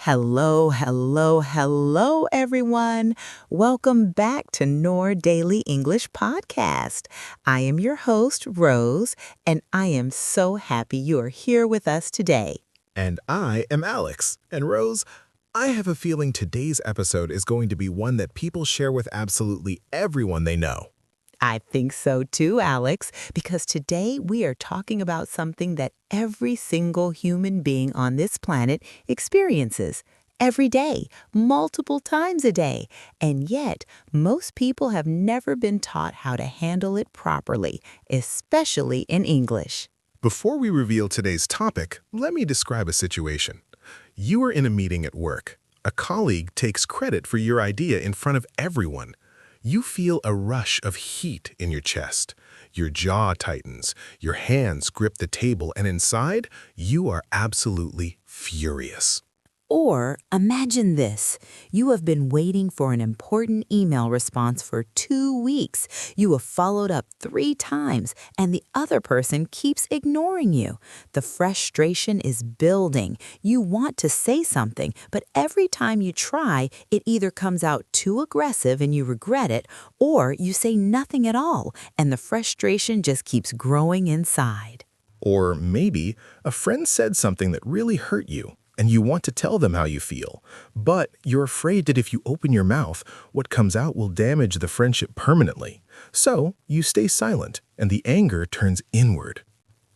Hello, hello, hello, everyone. Welcome back to Noor Daily English Podcast. I am your host, Rose, and I am so happy you are here with us today. And I am Alex. And Rose, I have a feeling today's episode is going to be one that people share with absolutely everyone they know. I think so too, Alex, because today we are talking about something that every single human being on this planet experiences every day, multiple times a day. And yet, most people have never been taught how to handle it properly, especially in English. Before we reveal today's topic, let me describe a situation. You are in a meeting at work. A colleague takes credit for your idea in front of everyone. You feel a rush of heat in your chest. Your jaw tightens, your hands grip the table, and inside, you are absolutely furious. Or imagine this. You have been waiting for an important email response for 2 weeks. You have followed up 3 times, and the other person keeps ignoring you. The frustration is building. You want to say something, but every time you try, it either comes out too aggressive and you regret it, or you say nothing at all, and the frustration just keeps growing inside. Or maybe a friend said something that really hurt you, and you want to tell them how you feel, but you're afraid that if you open your mouth, what comes out will damage the friendship permanently. So you stay silent, and the anger turns inward.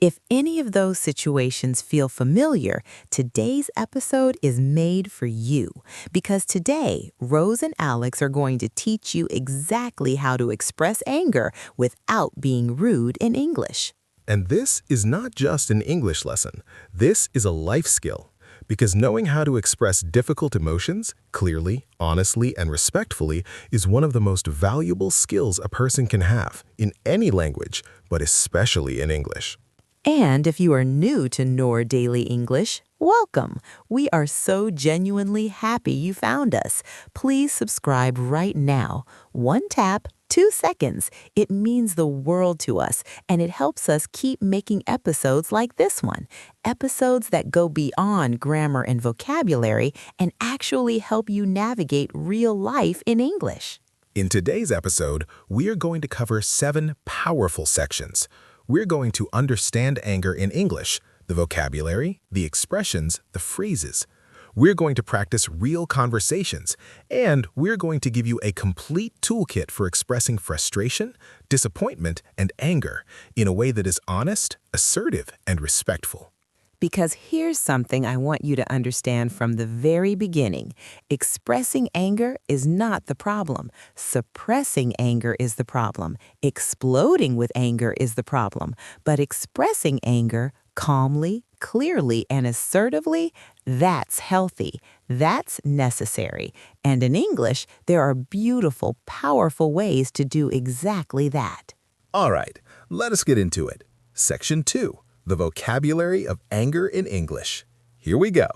If any of those situations feel familiar, today's episode is made for you. Because today, Rose and Alex are going to teach you exactly how to express anger without being rude in English. And this is not just an English lesson. This is a life skill. Because knowing how to express difficult emotions clearly, honestly, and respectfully is one of the most valuable skills a person can have in any language, but especially in English. And if you are new to Noor Daily English, welcome. We are so genuinely happy you found us. Please subscribe right now. 1 tap, 2 seconds. It means the world to us, and it helps us keep making episodes like this one. Episodes that go beyond grammar and vocabulary and actually help you navigate real life in English. In today's episode, we are going to cover 7 powerful sections. We're going to understand anger in English, the vocabulary, the expressions, the phrases. We're going to practice real conversations, and we're going to give you a complete toolkit for expressing frustration, disappointment, and anger in a way that is honest, assertive, and respectful. Because here's something I want you to understand from the very beginning. Expressing anger is not the problem. Suppressing anger is the problem. Exploding with anger is the problem. But expressing anger calmly, clearly, and assertively, that's healthy. That's necessary. And in English, there are beautiful, powerful ways to do exactly that. All right, let us get into it. Section 2. The vocabulary of anger in English. Here we go.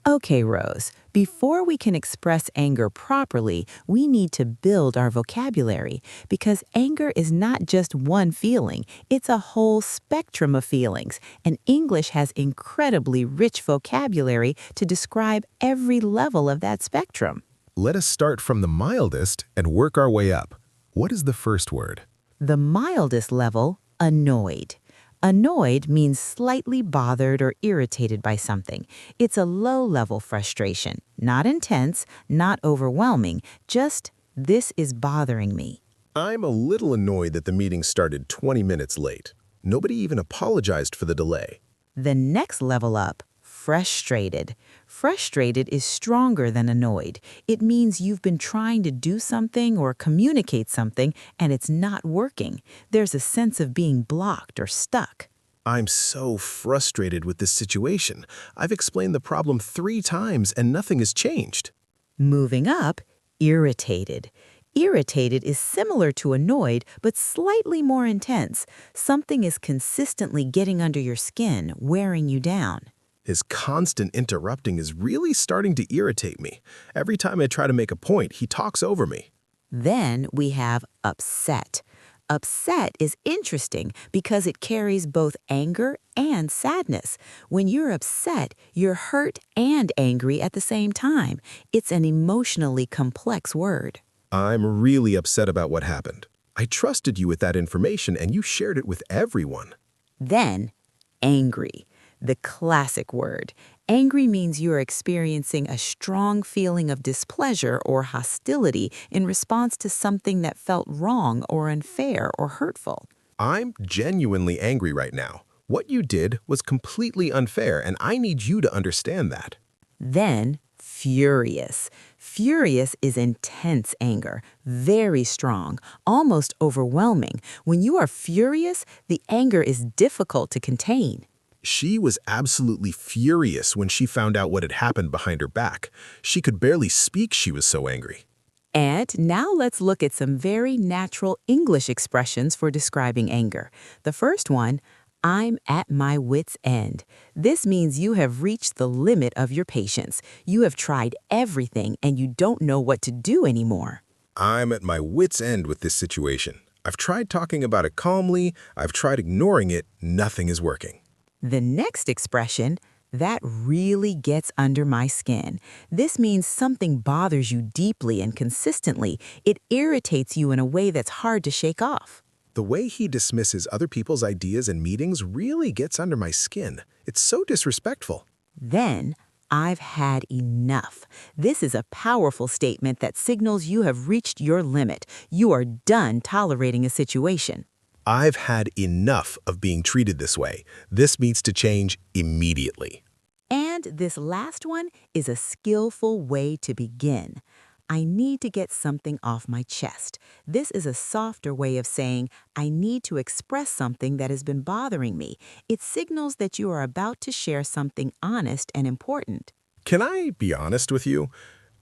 Okay, Rose, before we can express anger properly, we need to build our vocabulary because anger is not just one feeling, it's a whole spectrum of feelings, and English has incredibly rich vocabulary to describe every level of that spectrum. Let us start from the mildest and work our way up. What is the first word? The mildest level, annoyed. Annoyed means slightly bothered or irritated by something. It's a low-level frustration, not intense, not overwhelming, just, this is bothering me. I'm a little annoyed that the meeting started 20 minutes late. Nobody even apologized for the delay. The next level up, frustrated. Frustrated is stronger than annoyed. It means you've been trying to do something or communicate something and it's not working. There's a sense of being blocked or stuck. I'm so frustrated with this situation. I've explained the problem 3 times and nothing has changed. Moving up, irritated. Irritated is similar to annoyed, but slightly more intense. Something is consistently getting under your skin, wearing you down. His constant interrupting is really starting to irritate me. Every time I try to make a point, he talks over me. Then we have upset. Upset is interesting because it carries both anger and sadness. When you're upset, you're hurt and angry at the same time. It's an emotionally complex word. I'm really upset about what happened. I trusted you with that information and you shared it with everyone. Then, angry, the classic word. Angry means you are experiencing a strong feeling of displeasure or hostility in response to something that felt wrong or unfair or hurtful. I'm genuinely angry right now. What you did was completely unfair and I need you to understand that. Then, furious. Furious is intense anger, very strong, almost overwhelming. When you are furious, the anger is difficult to contain. She was absolutely furious when she found out what had happened behind her back. She could barely speak, she was so angry. And now let's look at some very natural English expressions for describing anger. The first one, I'm at my wit's end. This means you have reached the limit of your patience. You have tried everything and you don't know what to do anymore. I'm at my wit's end with this situation. I've tried talking about it calmly, I've tried ignoring it, nothing is working. The next expression, that really gets under my skin. This means something bothers you deeply and consistently. It irritates you in a way that's hard to shake off. The way he dismisses other people's ideas in meetings really gets under my skin. It's so disrespectful. Then, I've had enough. This is a powerful statement that signals you have reached your limit. You are done tolerating a situation. I've had enough of being treated this way. This needs to change immediately. And this last one is a skillful way to begin. I need to get something off my chest. This is a softer way of saying, I need to express something that has been bothering me. It signals that you are about to share something honest and important. Can I be honest with you?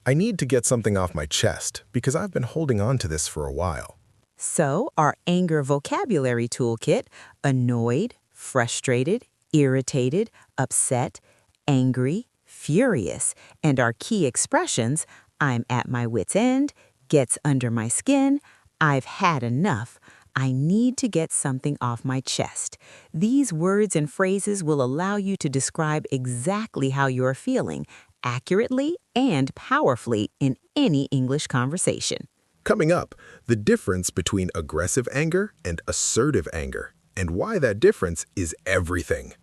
I need to get something off my chest because I've been holding on to this for a while. So, our anger vocabulary toolkit, annoyed, frustrated, irritated, upset, angry, furious, and our key expressions, I'm at my wit's end, gets under my skin, I've had enough, I need to get something off my chest. These words and phrases will allow you to describe exactly how you are feeling, accurately and powerfully in any English conversation. Coming up, the difference between aggressive anger and assertive anger, and why that difference is everything.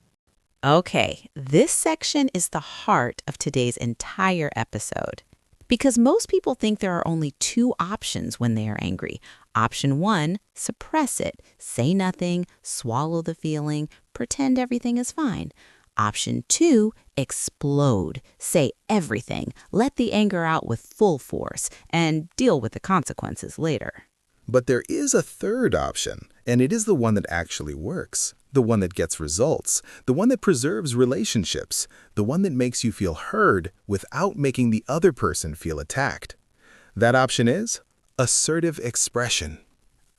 Okay, this section is the heart of today's entire episode. Because most people think there are only two options when they are angry. Option 1, suppress it, say nothing, swallow the feeling, pretend everything is fine. Option 2, explode, say everything, let the anger out with full force, and deal with the consequences later. But there is a third option, and it is the one that actually works, the one that gets results, the one that preserves relationships, the one that makes you feel heard without making the other person feel attacked. That option is assertive expression.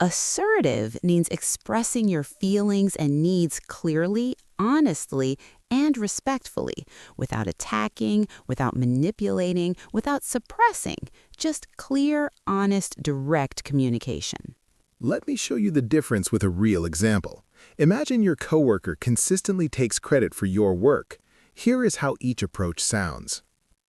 Assertive means expressing your feelings and needs clearly, honestly, and respectfully, without attacking, without manipulating, without suppressing, just clear, honest, direct communication. Let me show you the difference with a real example. Imagine your coworker consistently takes credit for your work. Here is how each approach sounds.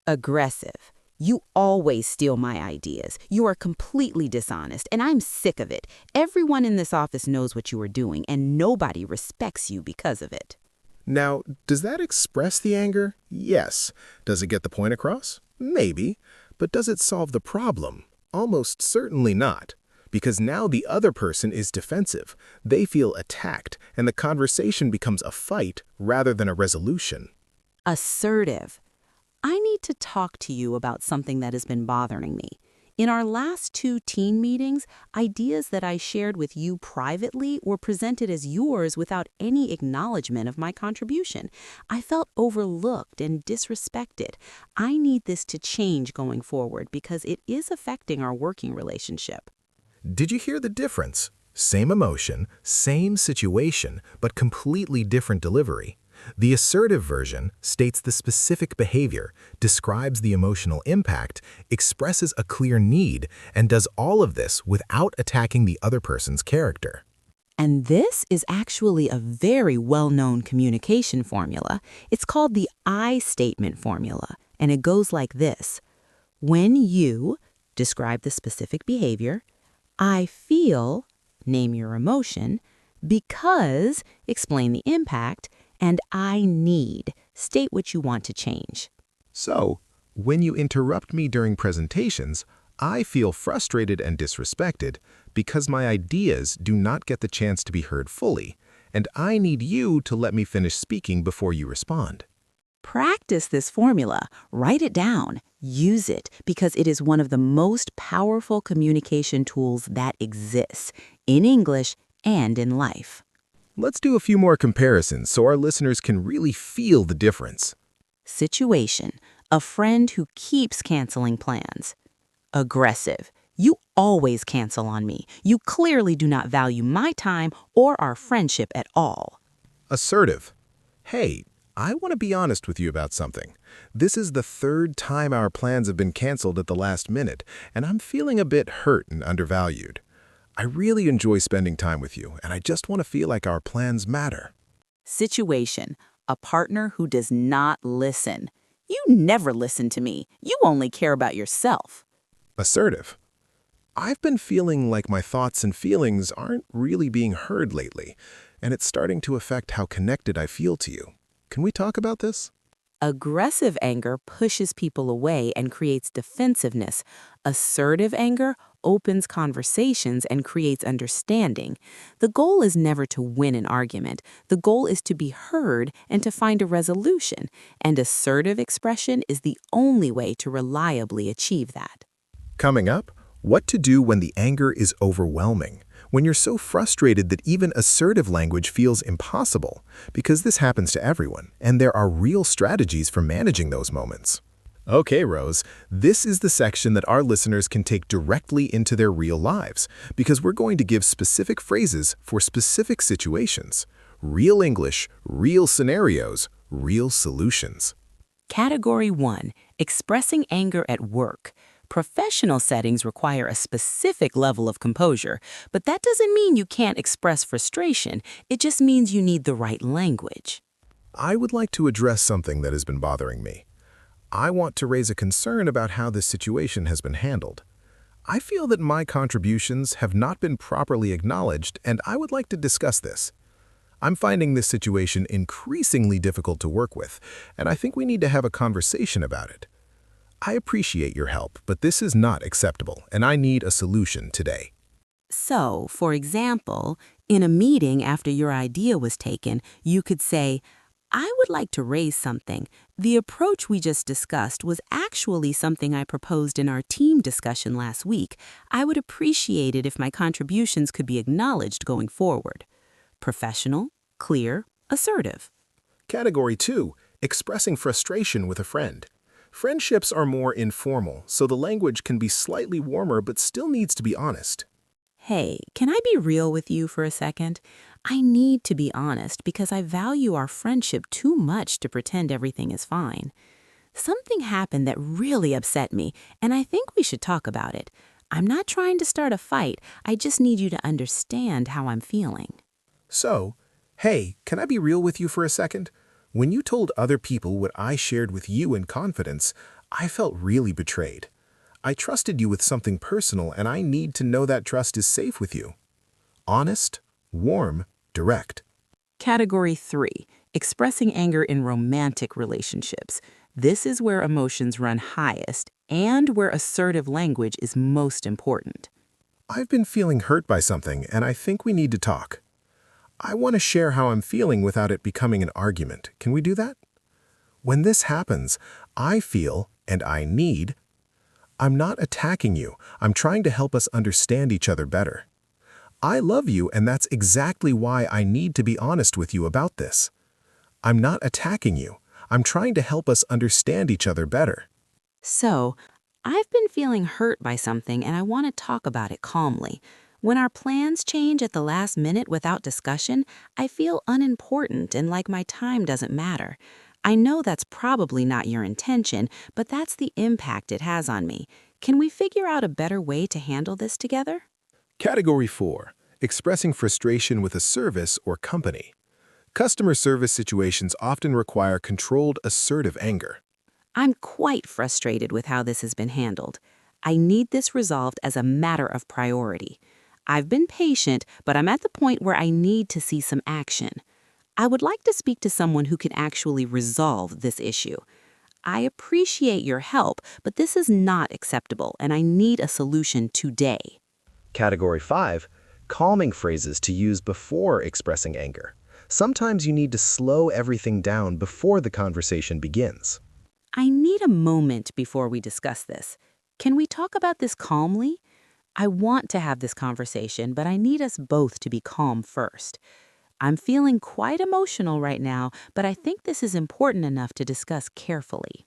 Aggressive. You always steal my ideas. You are completely dishonest, and I'm sick of it. Everyone in this office knows what you are doing, and nobody respects you because of it. Now, does that express the anger? Yes. Does it get the point across? Maybe. But does it solve the problem? Almost certainly not. Because now the other person is defensive. They feel attacked, and the conversation becomes a fight rather than a resolution. Assertive. I need to talk to you about something that has been bothering me. In our last 2 team meetings, ideas that I shared with you privately were presented as yours without any acknowledgement of my contribution. I felt overlooked and disrespected. I need this to change going forward because it is affecting our working relationship. Did you hear the difference? Same emotion, same situation, but completely different delivery. The assertive version states the specific behavior, describes the emotional impact, expresses a clear need, and does all of this without attacking the other person's character. And this is actually a very well-known communication formula. It's called the I statement formula, and it goes like this. When you describe the specific behavior, I feel, name your emotion, because, explain the impact, and I need, state what you want to change. So, when you interrupt me during presentations, I feel frustrated and disrespected because my ideas do not get the chance to be heard fully, and I need you to let me finish speaking before you respond. Practice this formula, write it down, use it, because it is one of the most powerful communication tools that exists in English and in life. Let's do a few more comparisons so our listeners can really feel the difference. Situation, a friend who keeps canceling plans. Aggressive, you always cancel on me. You clearly do not value my time or our friendship at all. Assertive. Hey, I want to be honest with you about something. This is the third time our plans have been canceled at the last minute, and I'm feeling a bit hurt and undervalued. I really enjoy spending time with you, and I just want to feel like our plans matter. Situation, a partner who does not listen. You never listen to me. You only care about yourself. Assertive. I've been feeling like my thoughts and feelings aren't really being heard lately, and it's starting to affect how connected I feel to you. Can we talk about this? Aggressive anger pushes people away and creates defensiveness. Assertive anger opens conversations and creates understanding. The goal is never to win an argument. The goal is to be heard and to find a resolution. And assertive expression is the only way to reliably achieve that. Coming up, what to do when the anger is overwhelming, when you're so frustrated that even assertive language feels impossible, because this happens to everyone, and there are real strategies for managing those moments. Okay, Rose, this is the section that our listeners can take directly into their real lives, because we're going to give specific phrases for specific situations. Real English, real scenarios, real solutions. Category 1. Expressing anger at work. Professional settings require a specific level of composure, but that doesn't mean you can't express frustration. It just means you need the right language. I would like to address something that has been bothering me. I want to raise a concern about how this situation has been handled. I feel that my contributions have not been properly acknowledged, and I would like to discuss this. I'm finding this situation increasingly difficult to work with, and I think we need to have a conversation about it. I appreciate your help, but this is not acceptable, and I need a solution today. So, for example, in a meeting after your idea was taken, you could say, I would like to raise something. The approach we just discussed was actually something I proposed in our team discussion last week. I would appreciate it if my contributions could be acknowledged going forward. Professional, clear, assertive. Category 2. Expressing frustration with a friend. Friendships are more informal, so the language can be slightly warmer but still needs to be honest. Hey, can I be real with you for a second? I need to be honest because I value our friendship too much to pretend everything is fine. Something happened that really upset me, and I think we should talk about it. I'm not trying to start a fight. I just need you to understand how I'm feeling. So, hey, can I be real with you for a second? When you told other people what I shared with you in confidence, I felt really betrayed. I trusted you with something personal, and I need to know that trust is safe with you. Honest, warm, direct. Category 3. Expressing anger in romantic relationships. This is where emotions run highest and where assertive language is most important. I've been feeling hurt by something, and I think we need to talk. I want to share how I'm feeling without it becoming an argument. Can we do that? When this happens, I feel, and I need. I'm not attacking you. I'm trying to help us understand each other better. I love you, and that's exactly why I need to be honest with you about this. I'm not attacking you. I'm trying to help us understand each other better. So, I've been feeling hurt by something and I want to talk about it calmly. When our plans change at the last minute without discussion, I feel unimportant and like my time doesn't matter. I know that's probably not your intention, but that's the impact it has on me. Can we figure out a better way to handle this together? Category 4. Expressing frustration with a service or company. Customer service situations often require controlled, assertive anger. I'm quite frustrated with how this has been handled. I need this resolved as a matter of priority. I've been patient, but I'm at the point where I need to see some action. I would like to speak to someone who can actually resolve this issue. I appreciate your help, but this is not acceptable, and I need a solution today. Category 5. Calming phrases to use before expressing anger. Sometimes you need to slow everything down before the conversation begins. I need a moment before we discuss this. Can we talk about this calmly? I want to have this conversation, but I need us both to be calm first. I'm feeling quite emotional right now, but I think this is important enough to discuss carefully.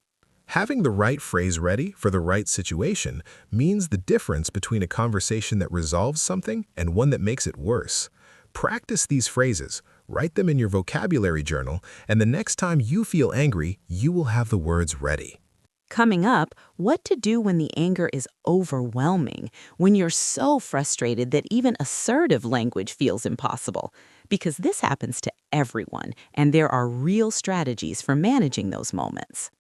Having the right phrase ready for the right situation means the difference between a conversation that resolves something and one that makes it worse. Practice these phrases, write them in your vocabulary journal, and the next time you feel angry, you will have the words ready. Coming up, what to do when the anger is overwhelming, when you're so frustrated that even assertive language feels impossible. Because this happens to everyone, and there are real strategies for managing those moments.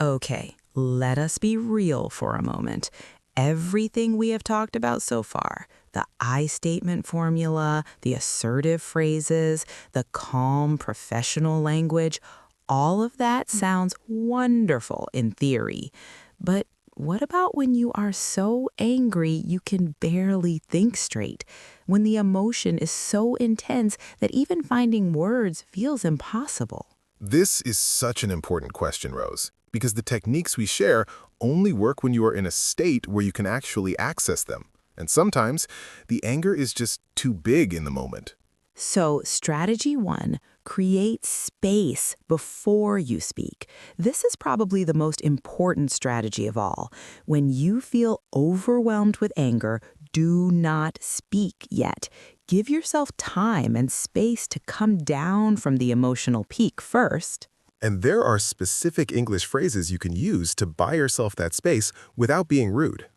Okay, let us be real for a moment. Everything we have talked about so far, the I statement formula, the assertive phrases, the calm professional language, all of that sounds wonderful in theory. But what about when you are so angry you can barely think straight? When the emotion is so intense that even finding words feels impossible? This is such an important question, Rose, because the techniques we share only work when you are in a state where you can actually access them. And sometimes, the anger is just too big in the moment. So, strategy 1, create space before you speak. This is probably the most important strategy of all. When you feel overwhelmed with anger, do not speak yet. Give yourself time and space to come down from the emotional peak first. And there are specific English phrases you can use to buy yourself that space without being rude.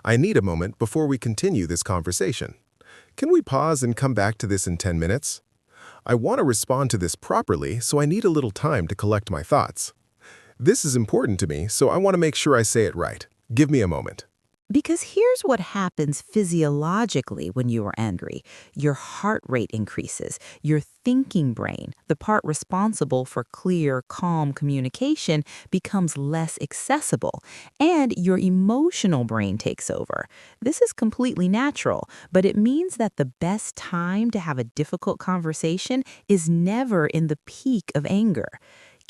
I need a moment before we continue this conversation. Can we pause and come back to this in 10 minutes? I want to respond to this properly, so I need a little time to collect my thoughts. This is important to me, so I want to make sure I say it right. Give me a moment. Because here's what happens physiologically when you are angry. Your heart rate increases. Your thinking brain, the part responsible for clear, calm communication, becomes less accessible. And your emotional brain takes over. This is completely natural, but it means that the best time to have a difficult conversation is never in the peak of anger.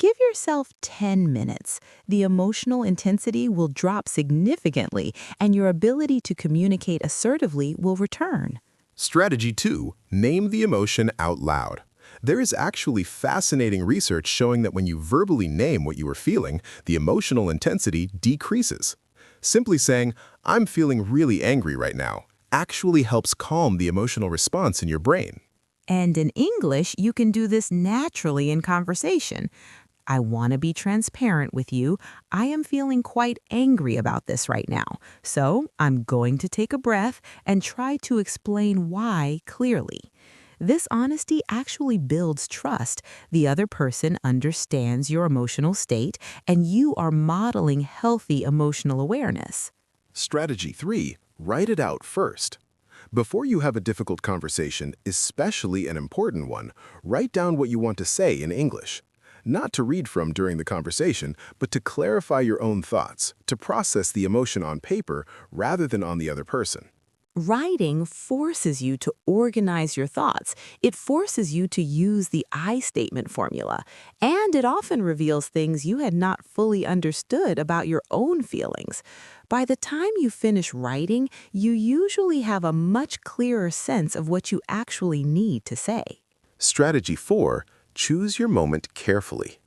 Give yourself 10 minutes. The emotional intensity will drop significantly, and your ability to communicate assertively will return. Strategy 2. Name the emotion out loud. There is actually fascinating research showing that when you verbally name what you are feeling, the emotional intensity decreases. Simply saying, "I'm feeling really angry right now," actually helps calm the emotional response in your brain. And in English, you can do this naturally in conversation. I want to be transparent with you. I am feeling quite angry about this right now. So I'm going to take a breath and try to explain why clearly. This honesty actually builds trust. The other person understands your emotional state, and you are modeling healthy emotional awareness. Strategy 3. Write it out first. Before you have a difficult conversation, especially an important one, write down what you want to say in English. Not to read from during the conversation, but to clarify your own thoughts, to process the emotion on paper rather than on the other person. Writing forces you to organize your thoughts. It forces you to use the I statement formula, and it often reveals things you had not fully understood about your own feelings. By the time you finish writing, you usually have a much clearer sense of what you actually need to say. Strategy 4. Choose your moment carefully.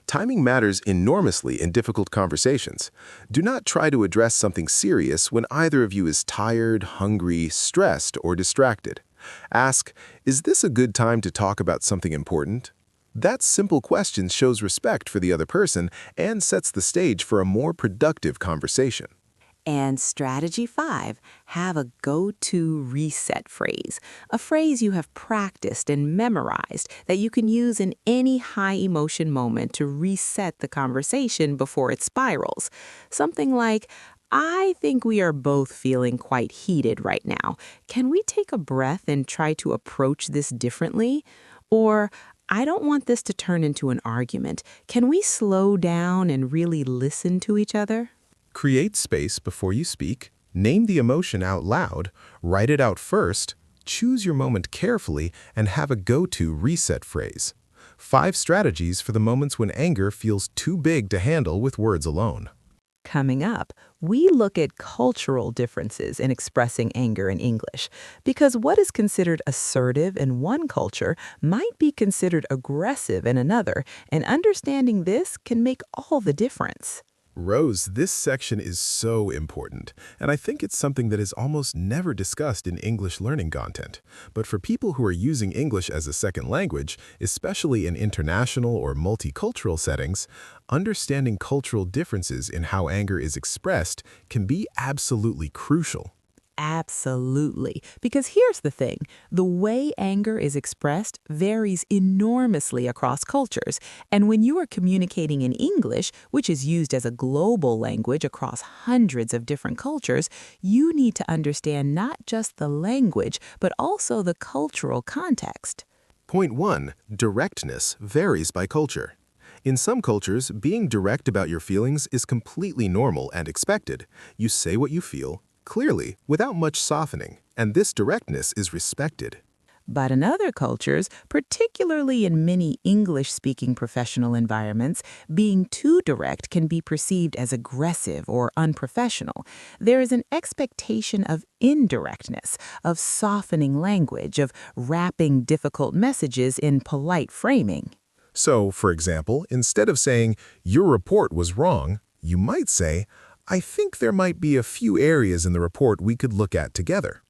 Timing matters enormously in difficult conversations. Do not try to address something serious when either of you is tired, hungry, stressed, or distracted. Ask, is this a good time to talk about something important? That simple question shows respect for the other person and sets the stage for a more productive conversation. And strategy 5, have a go-to reset phrase, a phrase you have practiced and memorized that you can use in any high-emotion moment to reset the conversation before it spirals. Something like, I think we are both feeling quite heated right now. Can we take a breath and try to approach this differently? Or, I don't want this to turn into an argument. Can we slow down and really listen to each other? Create space before you speak, name the emotion out loud, write it out first, choose your moment carefully, and have a go-to reset phrase. 5 strategies for the moments when anger feels too big to handle with words alone. Coming up, we look at cultural differences in expressing anger in English, because what is considered assertive in one culture might be considered aggressive in another, and understanding this can make all the difference. Rose, this section is so important, and I think it's something that is almost never discussed in English learning content. But for people who are using English as a second language, especially in international or multicultural settings, understanding cultural differences in how anger is expressed can be absolutely crucial. Absolutely. Because here's the thing, the way anger is expressed varies enormously across cultures. And when you are communicating in English, which is used as a global language across hundreds of different cultures, you need to understand not just the language, but also the cultural context. Point 1. Directness varies by culture. In some cultures, being direct about your feelings is completely normal and expected. You say what you feel, clearly, without much softening, and this directness is respected. But in other cultures, particularly in many English-speaking professional environments, being too direct can be perceived as aggressive or unprofessional. There is an expectation of indirectness, of softening language, of wrapping difficult messages in polite framing. So, for example, instead of saying, "Your report was wrong," you might say, "I think there might be a few areas in the report we could look at together."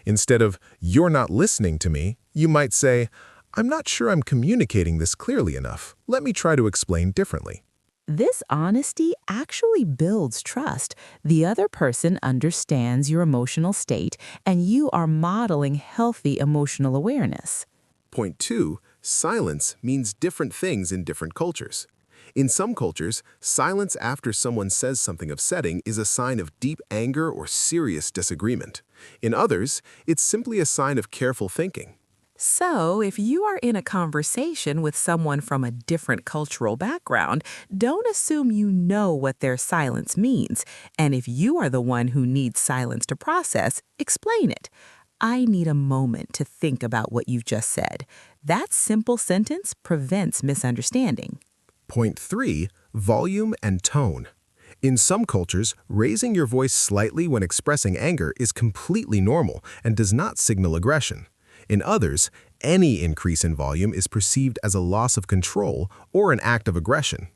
Instead of, "You're not listening to me," you might say, "I'm not sure I'm communicating this clearly enough. Let me try to explain differently." This honesty actually builds trust. The other person understands your emotional state, and you are modeling healthy emotional awareness. Point 2. Silence means different things in different cultures. In some cultures, silence after someone says something upsetting is a sign of deep anger or serious disagreement. In others, it's simply a sign of careful thinking. So, if you are in a conversation with someone from a different cultural background, don't assume you know what their silence means. And if you are the one who needs silence to process, explain it. I need a moment to think about what you've just said. That simple sentence prevents misunderstanding. Point 3. Volume and tone. In some cultures, raising your voice slightly when expressing anger is completely normal and does not signal aggression. In others, any increase in volume is perceived as a loss of control or an act of aggression.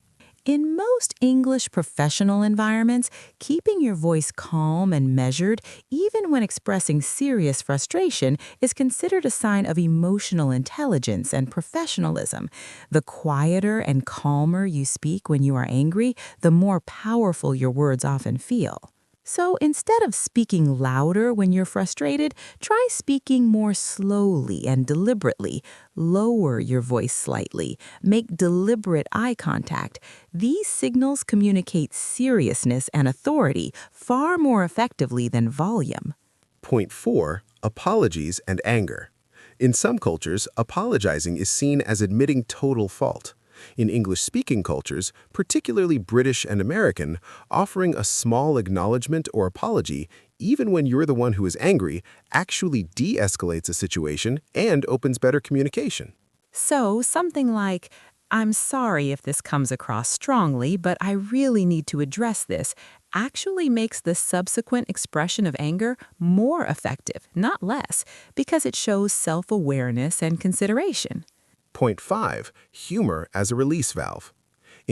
In most English professional environments, keeping your voice calm and measured, even when expressing serious frustration, is considered a sign of emotional intelligence and professionalism. The quieter and calmer you speak when you are angry, the more powerful your words often feel. So instead of speaking louder when you're frustrated, try speaking more slowly and deliberately. Lower your voice slightly. Make deliberate eye contact. These signals communicate seriousness and authority far more effectively than volume. Point 4. Apologies and anger. In some cultures, apologizing is seen as admitting total fault. In English-speaking cultures, particularly British and American, offering a small acknowledgement or apology, even when you're the one who is angry, actually de-escalates a situation and opens better communication. So something like, I'm sorry if this comes across strongly, but I really need to address this, actually makes the subsequent expression of anger more effective, not less, because it shows self-awareness and consideration. Point 5. Humor as a release valve.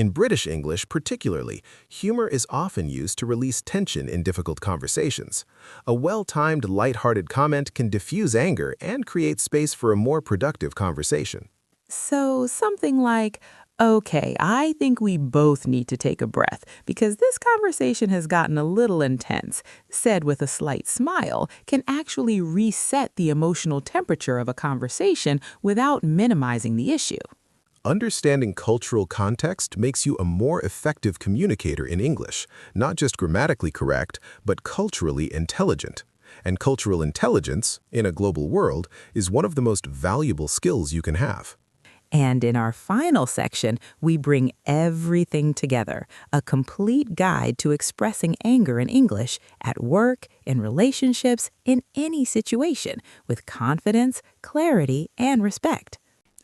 In British English particularly, humor is often used to release tension in difficult conversations. A well-timed, light-hearted comment can diffuse anger and create space for a more productive conversation. So something like, okay, I think we both need to take a breath because this conversation has gotten a little intense, said with a slight smile, can actually reset the emotional temperature of a conversation without minimizing the issue. Understanding cultural context makes you a more effective communicator in English, not just grammatically correct, but culturally intelligent. And cultural intelligence, in a global world, is one of the most valuable skills you can have. And in our final section, we bring everything together, a complete guide to expressing anger in English at work, in relationships, in any situation, with confidence, clarity, and respect.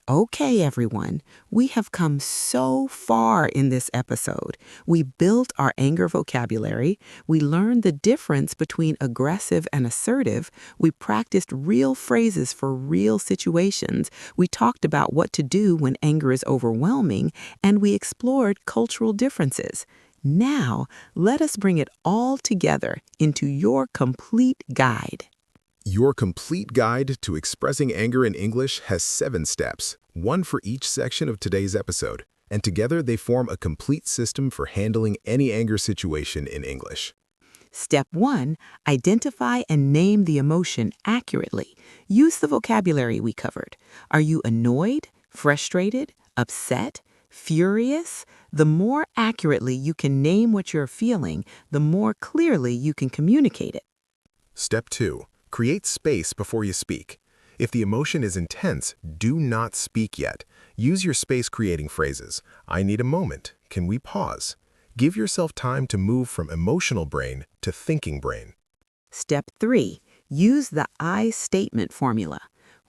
Okay, everyone, we have come so far in this episode. We built our anger vocabulary, we learned the difference between aggressive and assertive, we practiced real phrases for real situations, we talked about what to do when anger is overwhelming, and we explored cultural differences. Now, let us bring it all together into your complete guide. Your complete guide to expressing anger in English has 7 steps, one for each section of today's episode, and together they form a complete system for handling any anger situation in English. Step 1. Identify and name the emotion accurately. Use the vocabulary we covered. Are you annoyed, frustrated, upset, furious? The more accurately you can name what you're feeling, the more clearly you can communicate it. Step 2. Create space before you speak. If the emotion is intense, do not speak yet. Use your space-creating phrases. I need a moment. Can we pause? Give yourself time to move from emotional brain to thinking brain. Step 3. Use the I statement formula.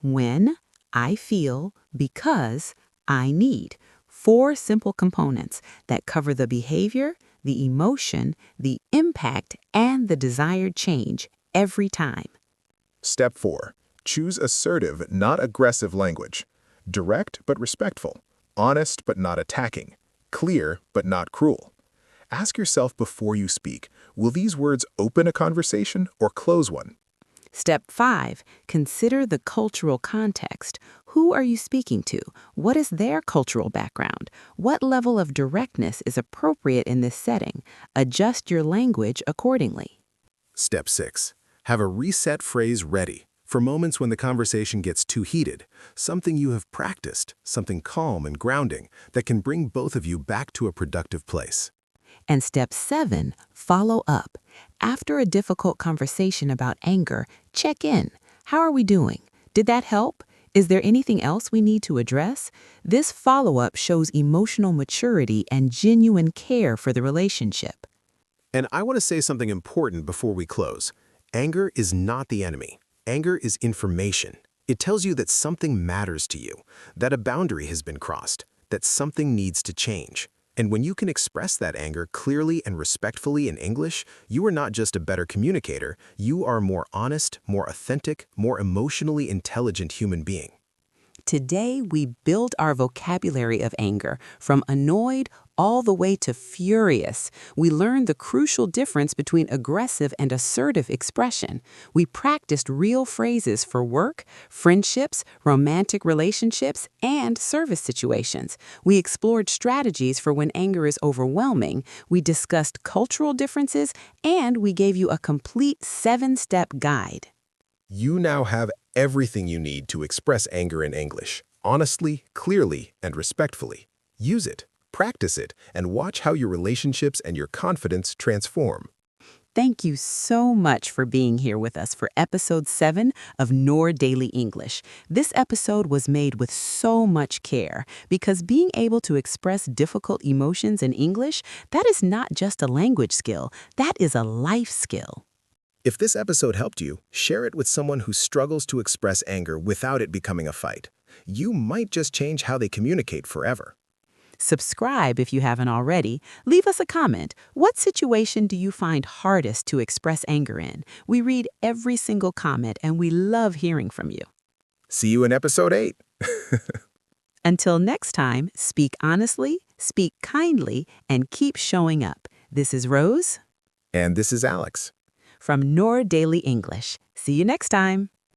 When, I feel, because, I need. 4 simple components that cover the behavior, the emotion, the impact, and the desired change every time. Step 4. Choose assertive, not aggressive language. Direct but respectful. Honest but not attacking. Clear but not cruel. Ask yourself before you speak, will these words open a conversation or close one? Step 5. Consider the cultural context. Who are you speaking to? What is their cultural background? What level of directness is appropriate in this setting? Adjust your language accordingly. Step 6. Have a reset phrase ready for moments when the conversation gets too heated, something you have practiced, something calm and grounding that can bring both of you back to a productive place. And step 7, follow up. After a difficult conversation about anger, check in. How are we doing? Did that help? Is there anything else we need to address? This follow-up shows emotional maturity and genuine care for the relationship. And I want to say something important before we close. Anger is not the enemy. Anger is information. It tells you that something matters to you, that a boundary has been crossed, that something needs to change. And when you can express that anger clearly and respectfully in English, you are not just a better communicator, you are a more honest, more authentic, more emotionally intelligent human being. Today, we built our vocabulary of anger from annoyed all the way to furious. We learned the crucial difference between aggressive and assertive expression. We practiced real phrases for work, friendships, romantic relationships, and service situations. We explored strategies for when anger is overwhelming. We discussed cultural differences, and we gave you a complete 7-step guide. You now have everything you need to express anger in English, honestly, clearly, and respectfully. Use it, practice it, and watch how your relationships and your confidence transform. Thank you so much for being here with us for episode 7 of Noor Daily English. This episode was made with so much care because being able to express difficult emotions in English, that is not just a language skill, that is a life skill. If this episode helped you, share it with someone who struggles to express anger without it becoming a fight. You might just change how they communicate forever. Subscribe if you haven't already. Leave us a comment. What situation do you find hardest to express anger in? We read every single comment and we love hearing from you. See you in episode 8. Until next time, speak honestly, speak kindly, and keep showing up. This is Rose And this is Alex. from Noor Daily English. See you next time.